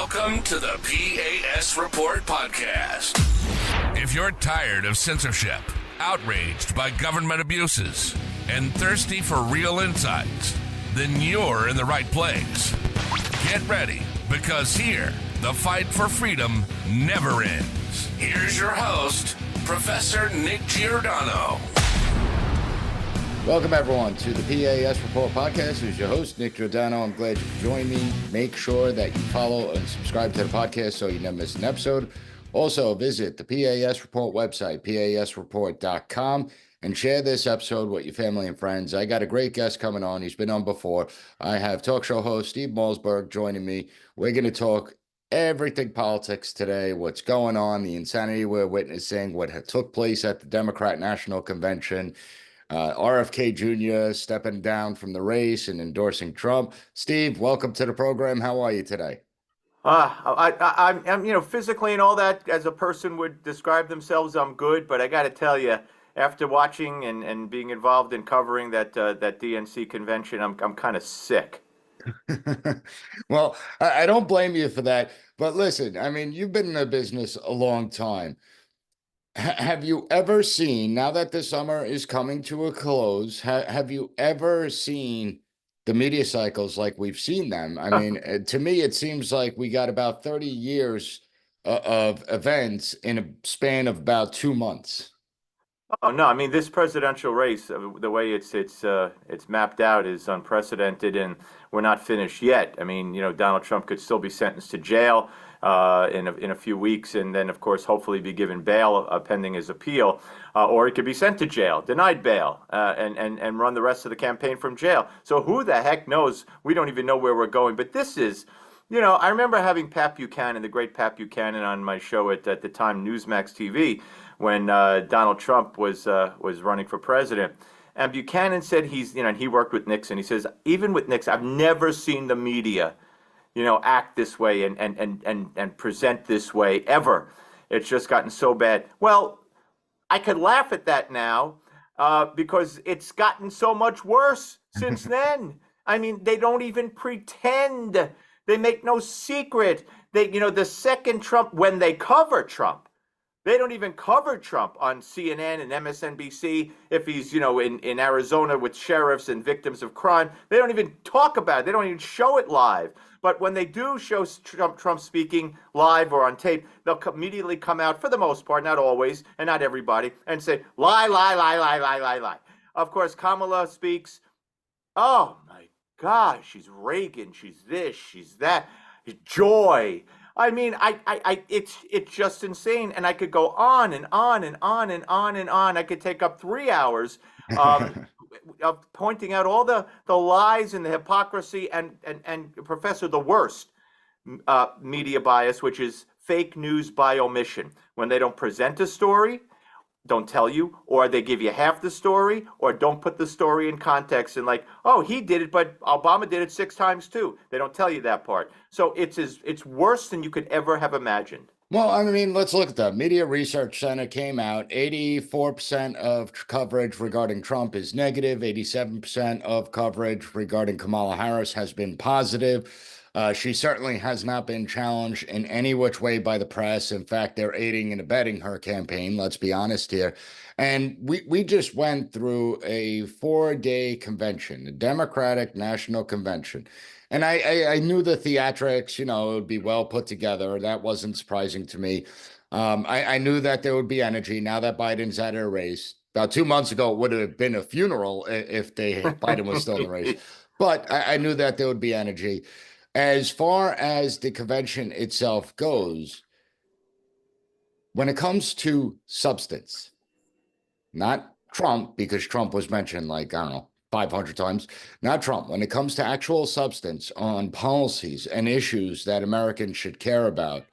Welcome to the P.A.S. Report podcast. If you're tired of censorship, outraged by government abuses, and thirsty for real insights, then you're in the right place. Get ready, because here, the fight for freedom never ends. Here's your host, Professor Nick Giordano. Welcome, everyone, to the P.A.S. Report podcast. This is your host, Nick Giordano. I'm glad you could join me. Make sure that you follow and subscribe to the podcast so you never miss an episode. Also, visit the P.A.S. Report website, pasreport.com, and share this episode with your family and friends. I got a great guest coming on. He's been on before. I have talk show host Steve Malzberg joining me. We're going to talk everything politics today, what's going on, the insanity we're witnessing, what took place at the Democrat National Convention, RFK Jr. stepping down from the race and endorsing Trump. Steve, welcome to the program. How are you today? I'm physically and all that, as a person would describe themselves, I'm good. But I got to tell you, after watching and being involved in covering that DNC convention, I'm kind of sick. Well, I don't blame you for that. But listen, I mean, you've been in the business a long time. Have you ever seen, now that the summer is coming to a close, have you ever seen the media cycles like we've seen them? I mean, to me, it seems like we got about 30 years of events in a span of about 2 months. Oh no, I mean, this presidential race, the way it's mapped out, is unprecedented, and we're not finished yet. I mean, Donald Trump could still be sentenced to jail in a few weeks, and then, of course, hopefully be given bail pending his appeal, or he could be sent to jail, denied bail, and run the rest of the campaign from jail. So who the heck knows? We don't even know where we're going. But this is, I remember having Pat Buchanan, the great Pat Buchanan, on my show at the time, Newsmax TV, when Donald Trump was running for president. And Buchanan said and he worked with Nixon. He says, even with Nixon, I've never seen the media, act this way and present this way ever. It's just gotten so bad. Well, I could laugh at that now because it's gotten so much worse since then. I mean, they don't even pretend. They make no secret. The second Trump, when they cover Trump, they don't even cover Trump on CNN and MSNBC if he's, in Arizona with sheriffs and victims of crime. They don't even talk about it. They don't even show it live. But when they do show Trump speaking live or on tape, they'll immediately come out, for the most part, not always, and not everybody, and say, lie, lie, lie, lie, lie, lie, lie. Of course, Kamala speaks, oh, my gosh, she's Reagan, she's this, she's that, joy. I mean, it's just insane, and I could go on and on and on and on and on. I could take up 3 hours of pointing out all the lies and the hypocrisy and Professor, the worst media bias, which is fake news by omission. When they don't present a story, don't tell you, or they give you half the story, or don't put the story in context and like, oh, he did it, but Obama did it 6 times too. They don't tell you that part. So it's worse than you could ever have imagined. Well, I mean, let's look at that. Media Research Center came out. 84% of coverage regarding Trump is negative. 87% of coverage regarding Kamala Harris has been positive. She certainly has not been challenged in any which way by the press. In fact, they're aiding and abetting her campaign. Let's be honest here. And we just went through a 4-day convention, the Democratic National Convention. And I knew the theatrics, it would be well put together. That wasn't surprising to me. I knew that there would be energy now that Biden's out of the race. About 2 months ago, it would have been a funeral if Biden was still in the race. But I knew that there would be energy. As far as the convention itself goes, when it comes to substance, not Trump, because Trump was mentioned 500 times, not Trump. When it comes to actual substance on policies and issues that Americans should care about,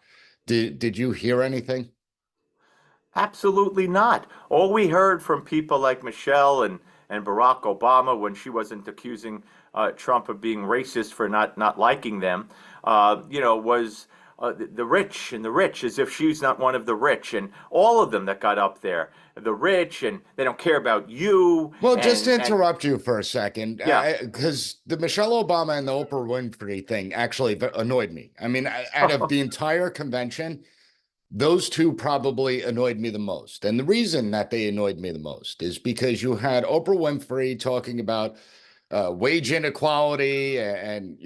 did you hear anything? Absolutely not. All we heard from people like Michelle and Barack Obama, when she wasn't accusing Trump of being racist for not liking them, was the rich and the rich, as if she's not one of the rich, and all of them that got up there, the rich, and they don't care about you. Well, just to And interrupt you for a second, yeah. because the Michelle Obama and the Oprah Winfrey thing actually annoyed me. I mean, out of the entire convention, those two probably annoyed me the most. And the reason that they annoyed me the most is because you had Oprah Winfrey talking about wage inequality and,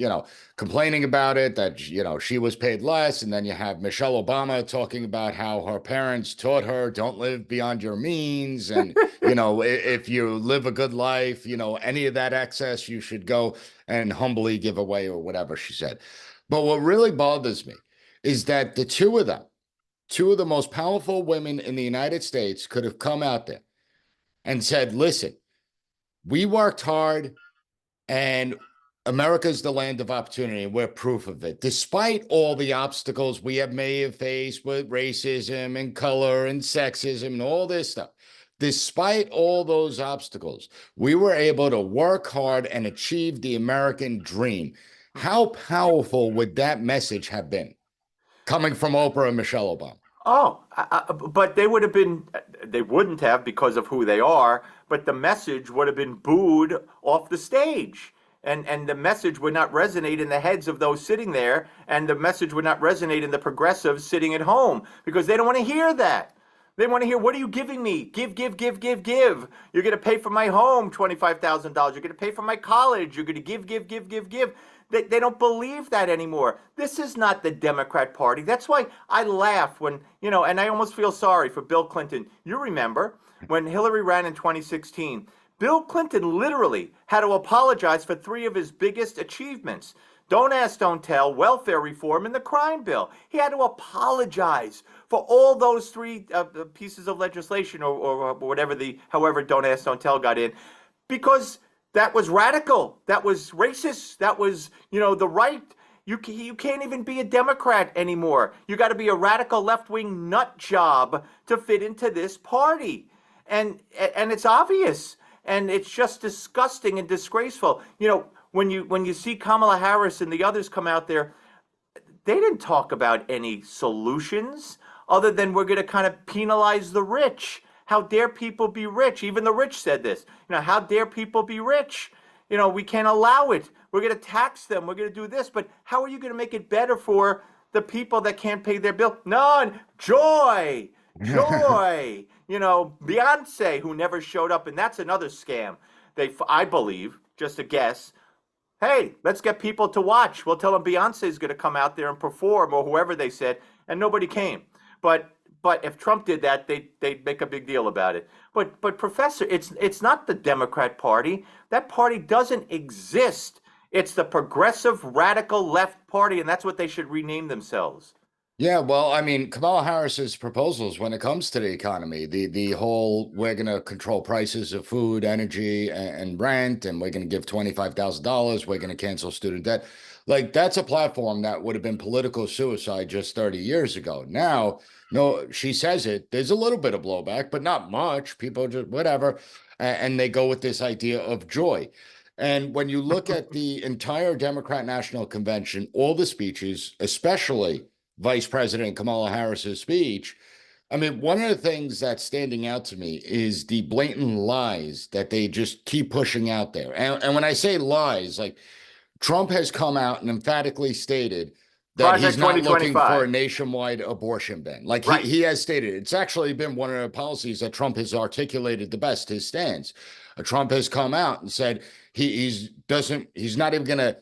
complaining about it, that, she was paid less. And then you have Michelle Obama talking about how her parents taught her, don't live beyond your means. And, if you live a good life, any of that excess, you should go and humbly give away, or whatever she said. But what really bothers me is that the two of them, two of the most powerful women in the United States, could have come out there and said, listen, we worked hard and America's the land of opportunity, and we're proof of it. Despite all the obstacles may have faced with racism and color and sexism and all this stuff, despite all those obstacles, we were able to work hard and achieve the American dream. How powerful would that message have been coming from Oprah and Michelle Obama? Oh, but they wouldn't have, because of who they are, but the message would have been booed off the stage. And the message would not resonate in the heads of those sitting there, and the message would not resonate in the progressives sitting at home, because they don't want to hear that. They want to hear, what are you giving me? Give, give, give, give, give. You're going to pay for my home, $25,000. You're going to pay for my college. You're going to give, give, give, give, give. They don't believe that anymore. This is not the Democrat Party. That's why I laugh when, and I almost feel sorry for Bill Clinton. You remember when Hillary ran in 2016, Bill Clinton literally had to apologize for three of his biggest achievements: Don't Ask, Don't Tell, welfare reform, and the crime bill. He had to apologize for all those three pieces of legislation, or whatever however Don't Ask, Don't Tell got in, because that was radical. That was racist. That was, the right. You can't even be a Democrat anymore. You got to be a radical left-wing nut job to fit into this party. And it's obvious. And it's just disgusting and disgraceful. When you see Kamala Harris and the others come out there, they didn't talk about any solutions other than, we're going to kind of penalize the rich. How dare people be rich? Even the rich said this. How dare people be rich? We can't allow it. We're going to tax them. We're going to do this. But how are you going to make it better for the people that can't pay their bill? None. Joy. Joy. Beyonce, who never showed up, and that's another scam. I believe, just a guess, hey, let's get people to watch. We'll tell them Beyonce's going to come out there and perform, or whoever they said, and nobody came. But if Trump did that, they'd make a big deal about it. But Professor, it's not the Democrat Party. That party doesn't exist. It's the Progressive Radical Left Party, and that's what they should rename themselves. Yeah, well, I mean, Kamala Harris's proposals when it comes to the economy, the whole, we're going to control prices of food, energy, and rent, and we're going to give $25,000, we're going to cancel student debt. Like, that's a platform that would have been political suicide just 30 years ago. Now, no, she says it. There's a little bit of blowback, but not much. People just whatever, and they go with this idea of joy. And when you look at the entire Democrat National Convention, all the speeches, especially Vice President Kamala Harris's speech, I mean, one of the things that's standing out to me is the blatant lies that they just keep pushing out there. And when I say lies, like, Trump has come out and emphatically stated that Project he's not looking 2025. for a nationwide abortion ban. Like, Right. he has stated, it's actually been one of the policies that Trump has articulated the best, his stance. Trump has come out and said he's not even going to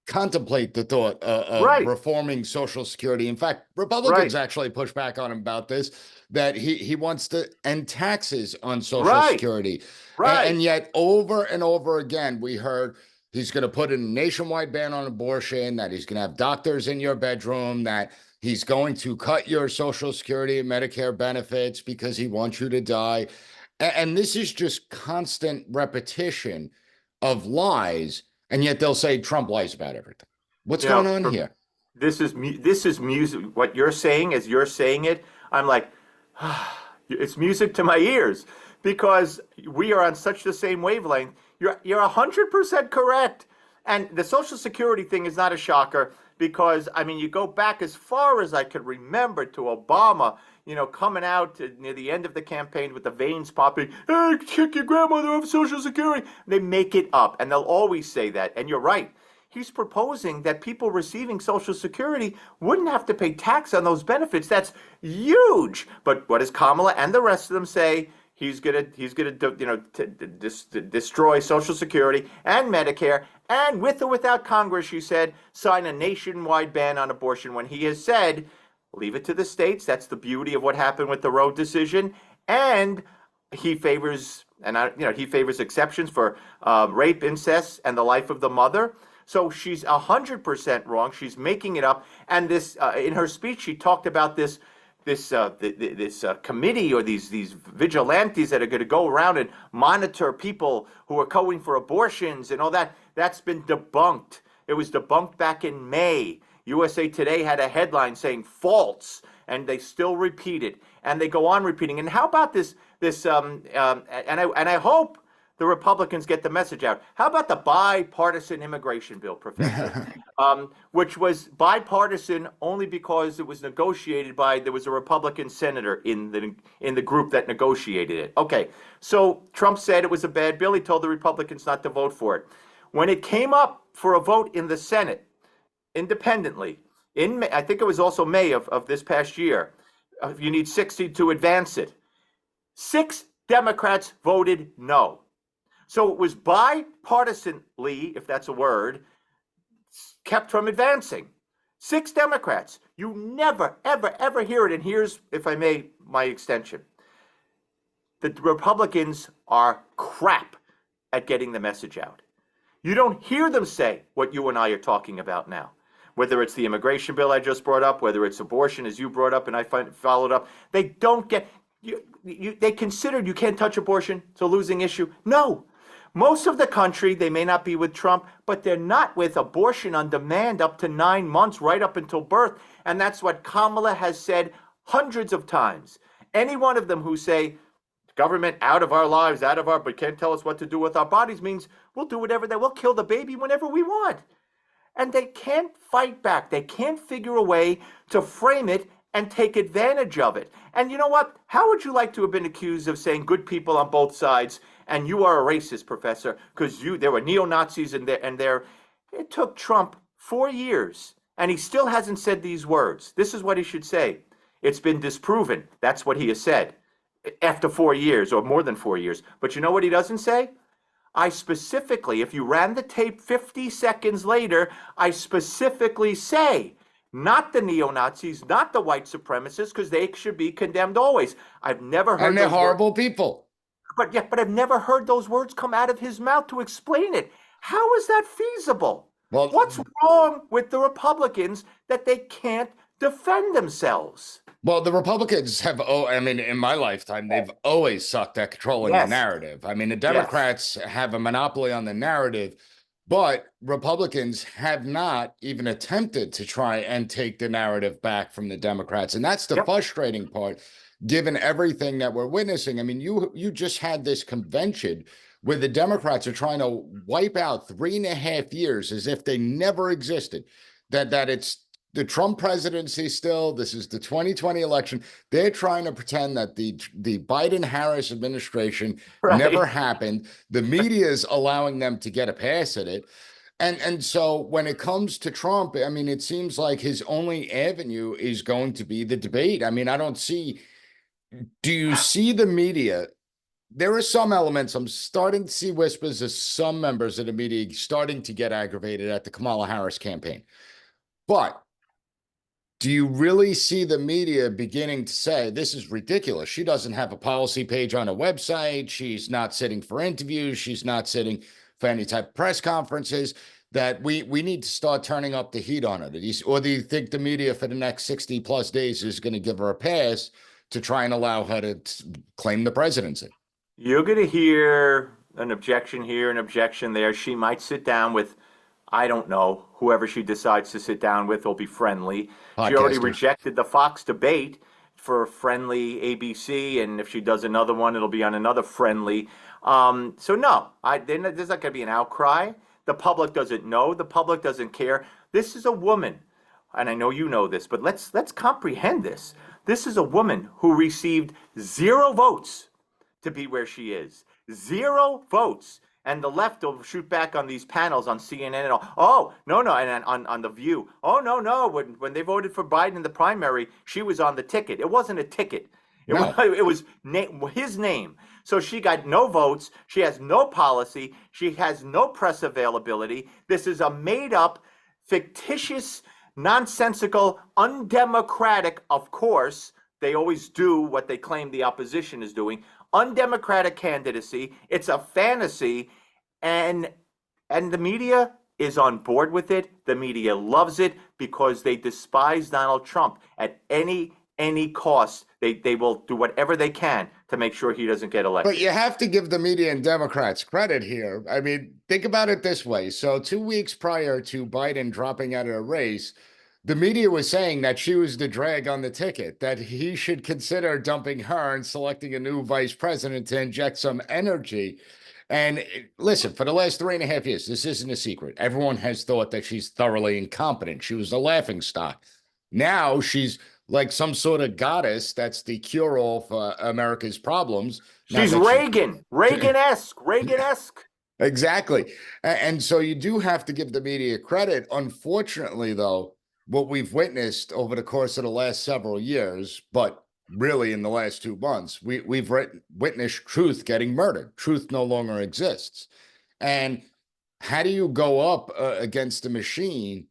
contemplate the thought of Right. reforming Social Security. In fact, Republicans Right. actually push back on him about this, that he wants to end taxes on Social Right. Security. Right. And yet over and over again, we heard he's going to put in a nationwide ban on abortion, that he's going to have doctors in your bedroom, that he's going to cut your Social Security and Medicare benefits because he wants you to die. And this is just constant repetition of lies. And yet they'll say Trump lies about everything. What's going on here? This is music. What you're saying, as you're saying it, I'm like, it's music to my ears, because we are on such the same wavelength. You're 100% correct. And the Social Security thing is not a shocker, because, I mean, you go back as far as I could remember to Obama, coming out near the end of the campaign with the veins popping, hey, check your grandmother off Social Security. They make it up, and they'll always say that. And you're right. He's proposing that people receiving Social Security wouldn't have to pay tax on those benefits. That's huge. But what does Kamala and the rest of them say? He's gonna destroy Social Security and Medicare, and with or without Congress, she said, sign a nationwide ban on abortion. When he has said, leave it to the states. That's the beauty of what happened with the Roe decision, and he favors exceptions for rape, incest, and the life of the mother. So she's 100% wrong. She's making it up. And this, in her speech, she talked about this committee or these vigilantes that are going to go around and monitor people who are going for abortions and all that. That's been debunked. It was debunked back in May. USA Today had a headline saying false, and they still repeat it, and they go on repeating. And how about this? And I hope the Republicans get the message out. How about the bipartisan immigration bill, Professor? Which was bipartisan only because it was negotiated there was a Republican senator in the group that negotiated it. Okay, so Trump said it was a bad bill. He told the Republicans not to vote for it. When it came up for a vote in the Senate, independently, in May, I think it was also May of this past year, you need 60 to advance it. 6 Democrats voted no. So it was bipartisanly, if that's a word, kept from advancing. 6 Democrats. You never, ever, ever hear it. And here's, if I may, my extension. The Republicans are crap at getting the message out. You don't hear them say what you and I are talking about now. Whether it's the immigration bill I just brought up, whether it's abortion, as you brought up and I followed up, they don't get, they considered you can't touch abortion. It's a losing issue. No. Most of the country, they may not be with Trump, but they're not with abortion on demand up to 9 months, right up until birth. And that's what Kamala has said hundreds of times. Any one of them who say, government out of our lives, but can't tell us what to do with our bodies means we'll do whatever we'll kill the baby whenever we want. And they can't fight back. They can't figure a way to frame it and take advantage of it. And you know what? How would you like to have been accused of saying good people on both sides and you are a racist, Professor, because there were neo-Nazis and there. It took Trump 4 years, and he still hasn't said these words. This is what he should say. It's been disproven. That's what he has said after 4 years or more than 4 years. But you know what he doesn't say? I specifically, if you ran the tape 50 seconds later, I specifically say, not the neo-Nazis, not the white supremacists, because they should be condemned always. I've never heard. And they're horrible people. But I've never heard those words come out of his mouth to explain it. How is that feasible? Well, what's wrong with the Republicans that they can't defend themselves? Well, the Republicans have, in my lifetime, they've always sucked at controlling the narrative. I mean, the Democrats have a monopoly on the narrative, but Republicans have not even attempted to try and take the narrative back from the Democrats. And that's the frustrating part, given everything that we're witnessing. I mean, you just had this convention where the Democrats are trying to wipe out 3.5 years as if they never existed, that it's the Trump presidency still. This is the 2020 election. They're trying to pretend that the Biden-Harris administration never happened. The media is allowing them to get a pass at it. And so when it comes to Trump, I mean, it seems like his only avenue is going to be the debate. I mean, do you see the media? There are some elements. I'm starting to see whispers of some members of the media starting to get aggravated at the Kamala Harris campaign. But do you really see the media beginning to say, this is ridiculous? She doesn't have a policy page on her website. She's not sitting for interviews. She's not sitting for any type of press conferences, that we need to start turning up the heat on her? Or do you think the media for the next 60 plus days is going to give her a pass to try and allow her to claim the presidency? You're going to hear an objection here, an objection there. She might sit down with, I don't know, whoever she decides to sit down with will be friendly. She already rejected the Fox debate for a friendly ABC, and if she does another one, it'll be on another friendly. So no, there's not going to be an outcry. The public doesn't know. The public doesn't care. This is a woman and I know you know this, but let's comprehend this. This is a woman who received 0 votes to be where she is. 0 votes. And the left will shoot back on these panels on CNN and all. Oh, no, no, and on The View. Oh, no, no. When they voted for Biden in the primary, she was on the ticket. It wasn't a ticket. No. It was his name. So she got no votes. She has no policy. She has no press availability. This is a made-up, fictitious, nonsensical, undemocratic, of course. They always do what they claim the opposition is doing. Undemocratic candidacy. It's a fantasy, and the media is on board with it. The media loves it because they despise Donald Trump at any cost. They will do whatever they can to make sure he doesn't get elected. But you have to give the media and Democrats credit here. I mean, think about it this way. So 2 weeks prior to Biden dropping out of the race, the media was saying that she was the drag on the ticket, that he should consider dumping her and selecting a new vice president to inject some energy. And listen, for the last 3.5 years, this isn't a secret. Everyone has thought that she's thoroughly incompetent. She was a laughingstock. Now she's like some sort of goddess that's the cure-all for America's problems. She's Reagan-esque. Exactly. And so you do have to give the media credit. Unfortunately, though, what we've witnessed over the course of the last several years, but really in the last 2 months, we've witnessed truth getting murdered. Truth no longer exists. And how do you go up against a machine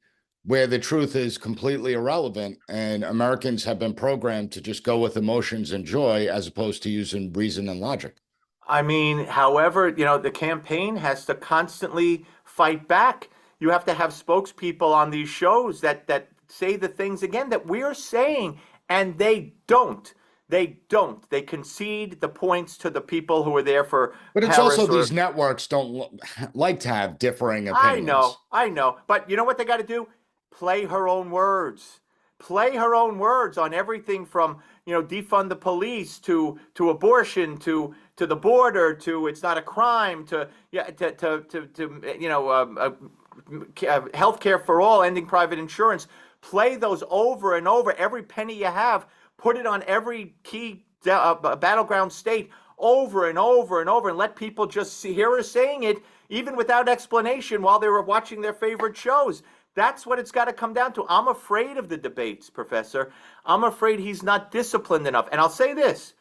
where the truth is completely irrelevant and Americans have been programmed to just go with emotions and joy as opposed to using reason and logic? I mean, however, the campaign has to constantly fight back. You have to have spokespeople on these shows that say the things again that we're saying, and they don't. They don't. They concede the points to the people who are there for. But it's also these networks don't like to have differing opinions. I know. But you know what they got to do? Play her own words. Play her own words on everything from defund the police to abortion to the border to it's not a crime to healthcare for all, ending private insurance. Play those over and over. Every penny you have, put it on every key battleground state over and over and over, and let people just hear her saying it, even without explanation, while they were watching their favorite shows. That's what it's got to come down to. I'm afraid of the debates, Professor. I'm afraid he's not disciplined enough. And I'll say this.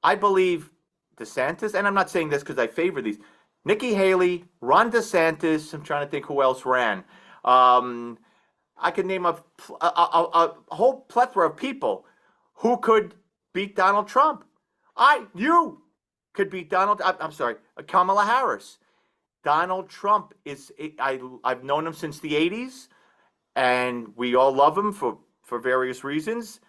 I believe DeSantis, and I'm not saying this because I favor these, Nikki Haley, Ron DeSantis, I'm trying to think who else ran. I could name a whole plethora of people who could beat Donald Trump. You could beat Kamala Harris. Donald Trump I've known him since the 80s, and we all love him for various reasons,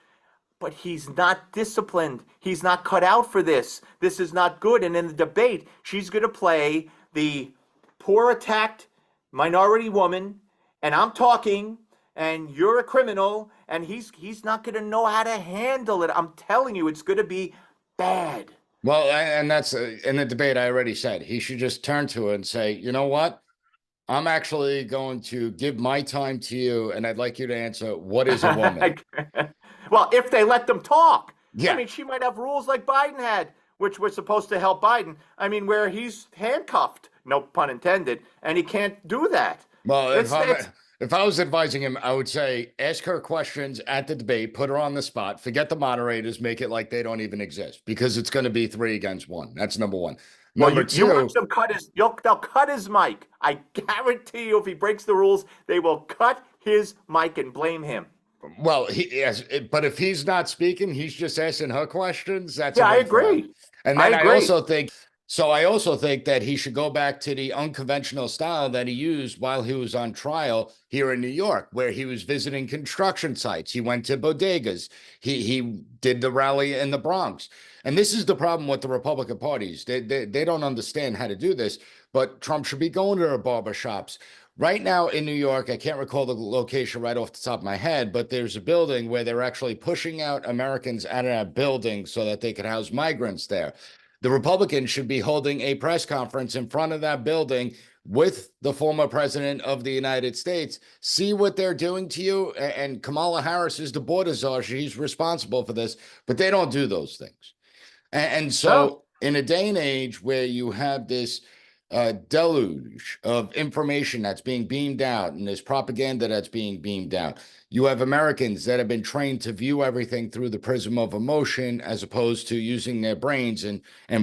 but he's not disciplined. He's not cut out for this. This is not good. And in the debate, she's going to play the poor attacked minority woman, and I'm talking, and you're a criminal, and he's not going to know how to handle it. I'm telling you, it's going to be bad. Well, and that's in the debate, I already said he should just turn to her and say, you know what? I'm actually going to give my time to you, and I'd like you to answer, what is a woman? Well, if they let them talk. Yeah. I mean, she might have rules like Biden had, which were supposed to help Biden. I mean, where he's handcuffed, no pun intended, and he can't do that. Well, if I was advising him, I would say, ask her questions at the debate, put her on the spot, forget the moderators, make it like they don't even exist, because it's going to be 3 against 1. That's number one. Number two, you watch them they'll cut his mic. I guarantee you, if he breaks the rules, they will cut his mic and blame him. Well, but if he's not speaking, he's just asking her questions. That's I agree. And then I also think that he should go back to the unconventional style that he used while he was on trial here in New York, where he was visiting construction sites. He went to bodegas. He did the rally in the Bronx. And this is the problem with the Republican parties. They don't understand how to do this, but Trump should be going to their barbershops. Right now in New York, I can't recall the location right off the top of my head, but there's a building where they're actually pushing out Americans out of that building so that they could house migrants there. The Republicans should be holding a press conference in front of that building with the former president of the United States. See what they're doing to you. And Kamala Harris is the border czar. She's responsible for this, but they don't do those things. And No. so, in a day and age where you have this deluge of information that's being beamed out and this propaganda that's being beamed out, you have Americans that have been trained to view everything through the prism of emotion as opposed to using their brains and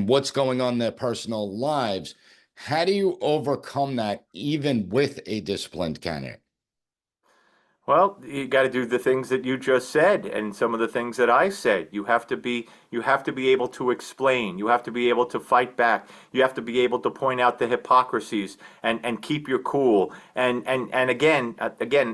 what's going on in their personal lives. How do you overcome that even with a disciplined candidate? Well, you got to do the things that you just said, and some of the things that I said. You have to be able to explain. You have to be able to fight back. You have to be able to point out the hypocrisies and keep your cool. And again,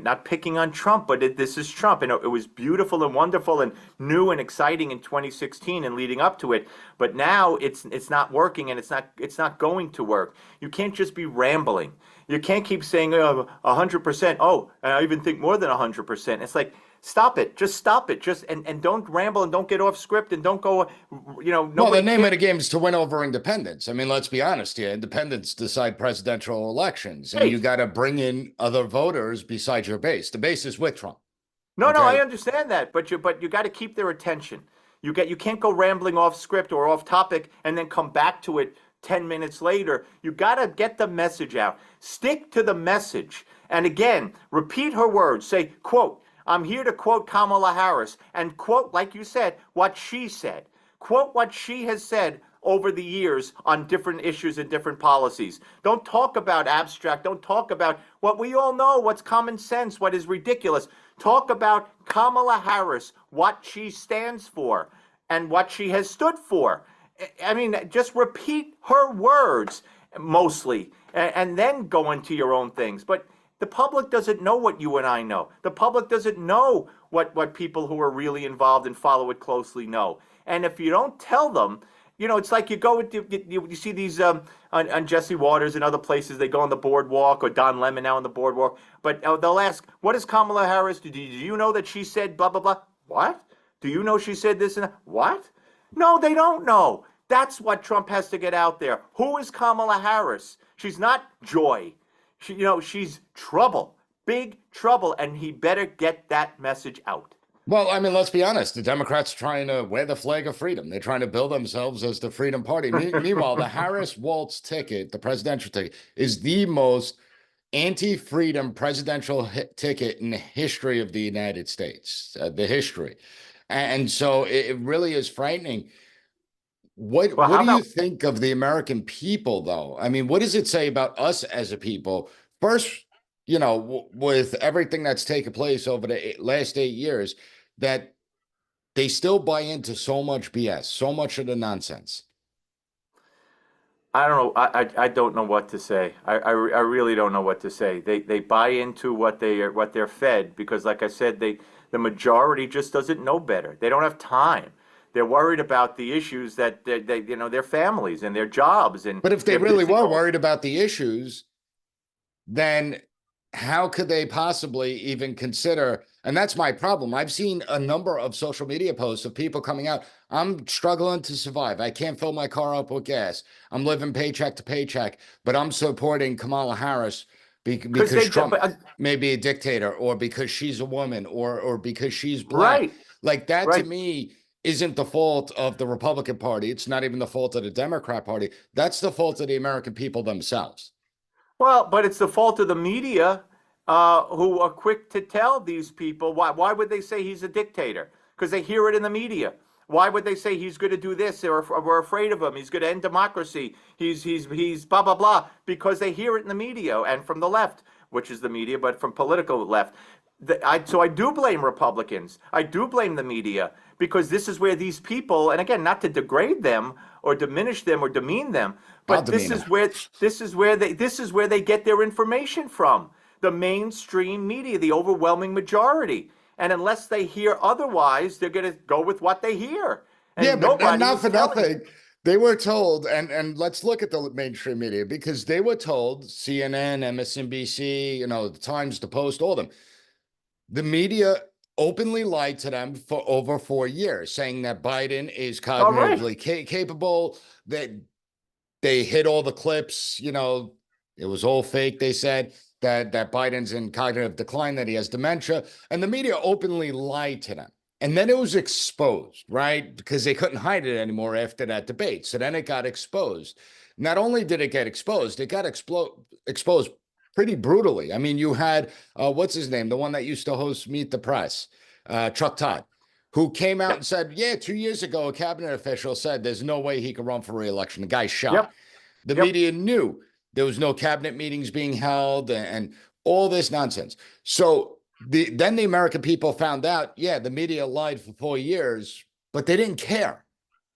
not picking on Trump, but this is Trump, and it was beautiful and wonderful and new and exciting in 2016 and leading up to it. But now it's not working, and it's not going to work. You can't just be rambling. You can't keep saying 100%. Oh, and I even think more than 100%. It's like, stop it. Just stop it. Just and don't ramble and don't get off script and don't go. Well, the name of the game is to win over independents. I mean, let's be honest here. Independents decide presidential elections, and you got to bring in other voters besides your base. The base is with Trump. No, I understand that, but you got to keep their attention. You can't go rambling off script or off topic and then come back to it 10 minutes later. You got to get the message out. Stick to the message. And again, repeat her words. Say, quote, I'm here to quote Kamala Harris, and quote, like you said, what she said. Quote what she has said over the years on different issues and different policies. Don't talk about abstract. Don't talk about what we all know, what's common sense, what is ridiculous. Talk about Kamala Harris, what she stands for and what she has stood for. I mean, just repeat her words mostly, and then go into your own things. But the public doesn't know what you and I know. The public doesn't know what people who are really involved and follow it closely know. And if you don't tell them, it's like you go with you see these on Jesse Waters and other places. They go on the boardwalk, or Don Lemon now on the boardwalk. But they'll ask, "What is Kamala Harris? Do you know that she said blah blah blah?" What? Do you know she said this and that? What? No, they don't know. That's what Trump has to get out there. Who is Kamala Harris? She's not joy. She's trouble, big trouble, and he better get that message out. Well, I mean, let's be honest. The Democrats are trying to wear the flag of freedom. They're trying to build themselves as the Freedom Party. Meanwhile, the Harris-Walz ticket, the presidential ticket, is the most anti-freedom presidential ticket in the history of the United States, the history. And so it really is frightening. What do you think of the American people, though? I mean, what does it say about us as a people? First, with everything that's taken place over the last 8 years, that they still buy into so much BS, so much of the nonsense. I don't know. I don't know what to say. I really don't know what to say. They buy into what they're fed, because, like I said, the majority just doesn't know better. They don't have time. They're worried about the issues that their families and their jobs But if they really were worried about the issues, then how could they possibly even consider? And that's my problem. I've seen a number of social media posts of people coming out. I'm struggling to survive. I can't fill my car up with gas. I'm living paycheck to paycheck, but I'm supporting Kamala Harris because Trump may be a dictator, or because she's a woman, or because she's black. Right. Like that, to me, isn't the fault of the Republican Party. It's not even the fault of the Democrat Party. That's the fault of the American people themselves. Well, but it's the fault of the media, who are quick to tell these people why. Why would they say he's a dictator? Because they hear it in the media. Why would they say he's going to do this, or we're afraid of him? He's going to end democracy. He's blah blah blah. Because they hear it in the media, and from the left, which is the media, but from political left. So I do blame Republicans. I do blame the media, because this is where these people, and again, not to degrade them or diminish them or demean them, but this is where they get their information from. The mainstream media, the overwhelming majority. And unless they hear otherwise, they're going to go with what they hear. And but not for nothing. They were told, and let's look at the mainstream media, because they were told, CNN, MSNBC, the Times, the Post, all of them, the media openly lied to them for over 4 years, saying that Biden is cognitively capable, that they hid all the clips, It was all fake. They said that Biden's in cognitive decline, that he has dementia, and the media openly lied to them. And then it was exposed, right? Because they couldn't hide it anymore after that debate. So then it got exposed. Not only did it get exposed, it got exposed pretty brutally. I mean, you had, what's his name? The one that used to host Meet the Press, Chuck Todd, who came out and said, yeah, 2 years ago, a cabinet official said there's no way he could run for re-election. The guy's shot. The media knew there was no cabinet meetings being held and all this nonsense. So then the American people found out, yeah, the media lied for 4 years, but they didn't care.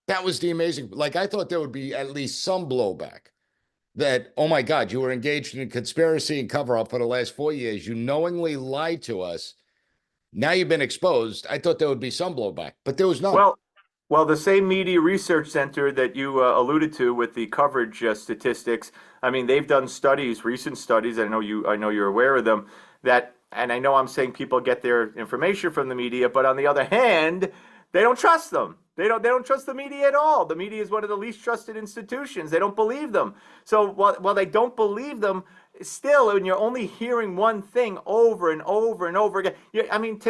That was the amazing. Like, I thought there would be at least some blowback that, oh my God, you were engaged in a conspiracy and cover up for the last 4 years. You knowingly lied to us. Now you've been exposed. I thought there would be some blowback, but there was none. Well, the same media research center that you alluded to with the coverage statistics, I mean, they've done studies, recent studies. I know you're aware of them. And I know I'm saying people get their information from the media, but on the other hand, they don't trust them. They don't trust the media at all. The media is one of the least trusted institutions. They don't believe them. So while they don't believe them, still, when you're only hearing one thing over and over and over again, I mean,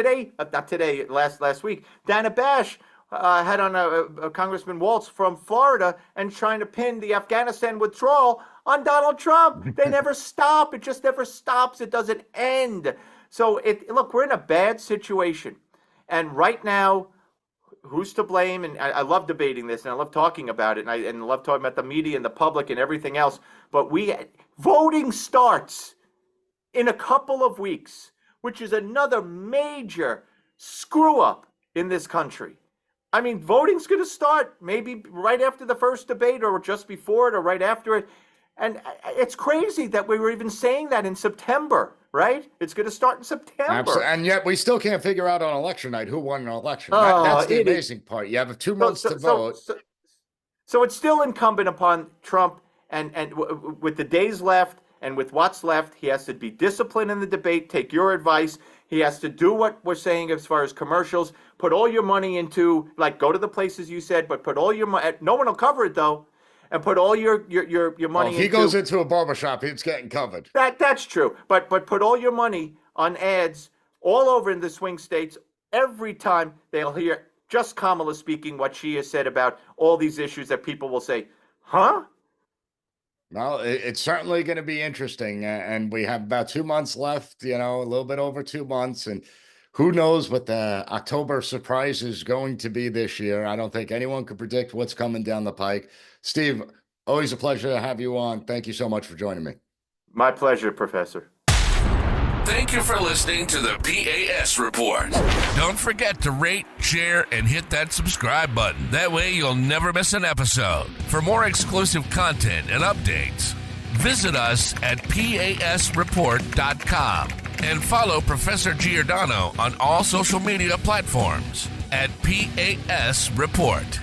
last week, Dana Bash had on a Congressman Walz from Florida and trying to pin the Afghanistan withdrawal on Donald Trump. They never stop. It just never stops. It doesn't end. So look, we're in a bad situation. And right now, who's to blame? And I love debating this, and I love talking about it, and I love talking about the media and the public and everything else. But voting starts in a couple of weeks, which is another major screw up in this country. I mean, voting's going to start maybe right after the first debate or just before it or right after it. And it's crazy that we were even saying that in September, right? It's going to start in September. Absolutely. And yet we still can't figure out on election night who won an election. That's the amazing part. You have 2 months to vote. So it's still incumbent upon Trump, and with the days left and with what's left, he has to be disciplined in the debate, take your advice. He has to do what we're saying as far as commercials, put all your money into, like, go to the places you said, but put all your money, no one will cover it though, and put all your money if he goes into a barbershop, it's getting covered. That's true, but put all your money on ads all over in the swing states. Every time they'll hear just Kamala speaking what she has said about all these issues that people will say, huh? Well, it's certainly going to be interesting, and we have about 2 months left, a little bit over 2 months, and who knows what the October surprise is going to be this year. I don't think anyone could predict what's coming down the pike. Steve, always a pleasure to have you on. Thank you so much for joining me. My pleasure, Professor. Thank you for listening to the P.A.S. Report. Don't forget to rate, share, and hit that subscribe button. That way you'll never miss an episode. For more exclusive content and updates, visit us at PASreport.com and follow Professor Giordano on all social media platforms at P.A.S. Report.